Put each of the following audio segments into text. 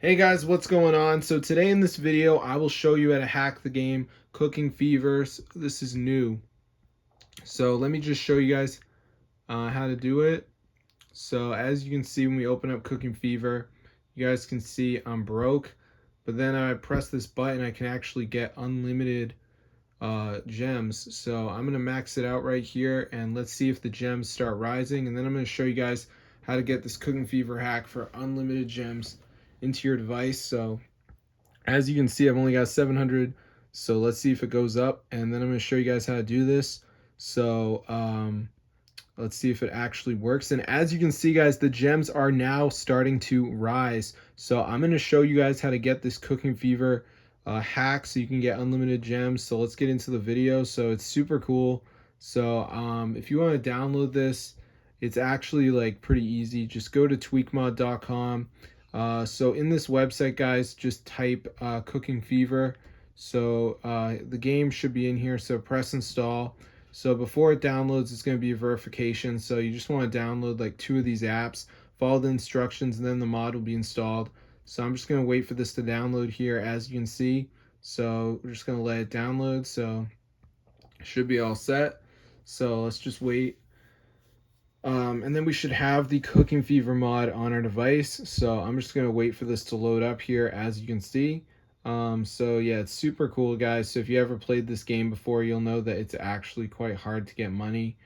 Hey guys, what's going on? So today in this video, I will show you how to hack the game Cooking Fevers. This is new. So let me just show you guys how to do it. So as you can see, when we open up Cooking Fever, you guys can see I'm broke. But then I press this button, I can actually get unlimited gems. So I'm going to max it out right here and let's see if the gems start rising. And then I'm going to show you guys how to get this Cooking Fever hack for unlimited gems into your device. So as you can see, I've only got 700, so let's see if it goes up, and then I'm going to show you guys how to do this. So let's see if it actually works. And as you can see, guys, the gems are now starting to rise. So I'm going to show you guys how to get this Cooking Fever hack so you can get unlimited gems. So let's get into the video. So it's super cool. So if you want to download this, it's actually like pretty easy. Just go to tweakmod.com. So in this website, guys, just type Cooking Fever. So the game should be in here. So press install. So before it downloads, it's going to be a verification. So you just want to download like 2 of these apps, follow the instructions, and then the mod will be installed. So I'm just going to wait for this to download here, as you can see. So we're just going to let it download. So it should be all set. So let's just wait. And then we should have the Cooking Fever mod on our device. So I'm just going to wait for this to load up here, as you can see. So yeah, it's super cool, guys. So if you ever played this game before, you'll know that it's actually quite hard to get money.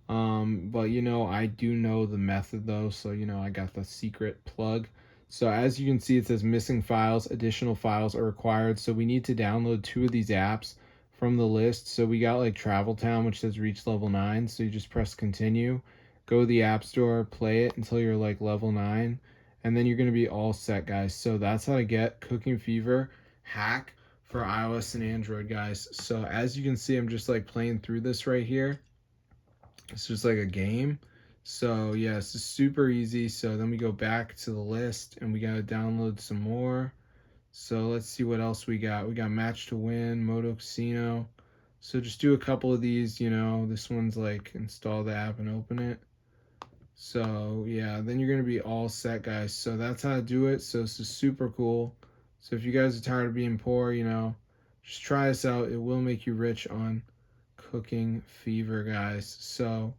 But I do know the method though. So, I got the secret plug. So as you can see, it says missing files, additional files are required. So we need to download 2 of these apps from the list. So we got like Travel Town, which says reach level 9. So you just press continue. Go to the App Store, play it until you're like level 9, and then you're going to be all set, guys. So that's how to get Cooking Fever hack for iOS and Android, guys. So as you can see, I'm just like playing through this right here. It's just like a game. So yeah, it's just super easy. So then we go back to the list and we got to download some more. So let's see what else we got. We got Match to Win, Moto Casino. So just do a couple of these, this one's like install the app and open it. So yeah, then you're gonna be all set, guys. So that's how to do it. So this is super cool. So if you guys are tired of being poor, just try this out. It will make you rich on Cooking Fever, guys. So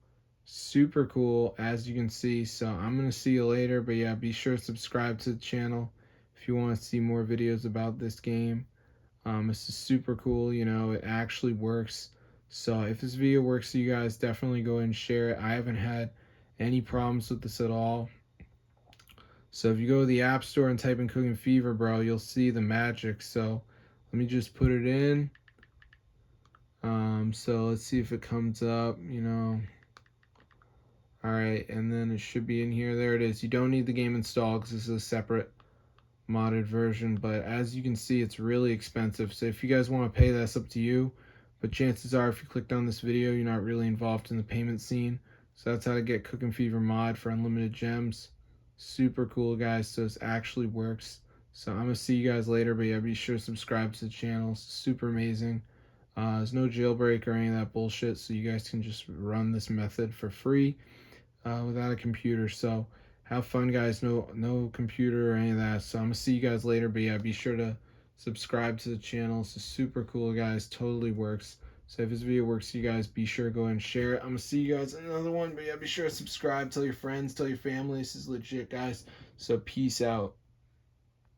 super cool, as you can see. So I'm gonna see you later, but yeah, be sure to subscribe to the channel if you want to see more videos about this game. This is super cool. It actually works. So if this video works for you guys, definitely go ahead and share it. I haven't had any problems with this at all. So if you go to the App Store and type in Cooking Fever, bro, you'll see the magic. So let me just put it in. So let's see if it comes up, All right, and then it should be in here. There it is. You don't need the game installed because this is a separate modded version, but as you can see, it's really expensive. So if you guys want to pay, that's up to you. But chances are, if you clicked on this video, you're not really involved in the payment scene. So that's how to get Cooking Fever mod for unlimited gems. Super cool, guys. So this actually works. So I'm gonna see you guys later, but yeah, be sure to subscribe to the channel. It's super amazing. There's no jailbreak or any of that bullshit, so you guys can just run this method for free without a computer. So have fun, guys. No computer or any of that. So I'm gonna see you guys later, but yeah, be sure to subscribe to the channel. It's super cool, guys. Totally works. So if this video works for you guys, be sure to go and share it. I'm gonna see you guys in another one, but yeah, be sure to subscribe, tell your friends, tell your family. This is legit, guys. So peace out.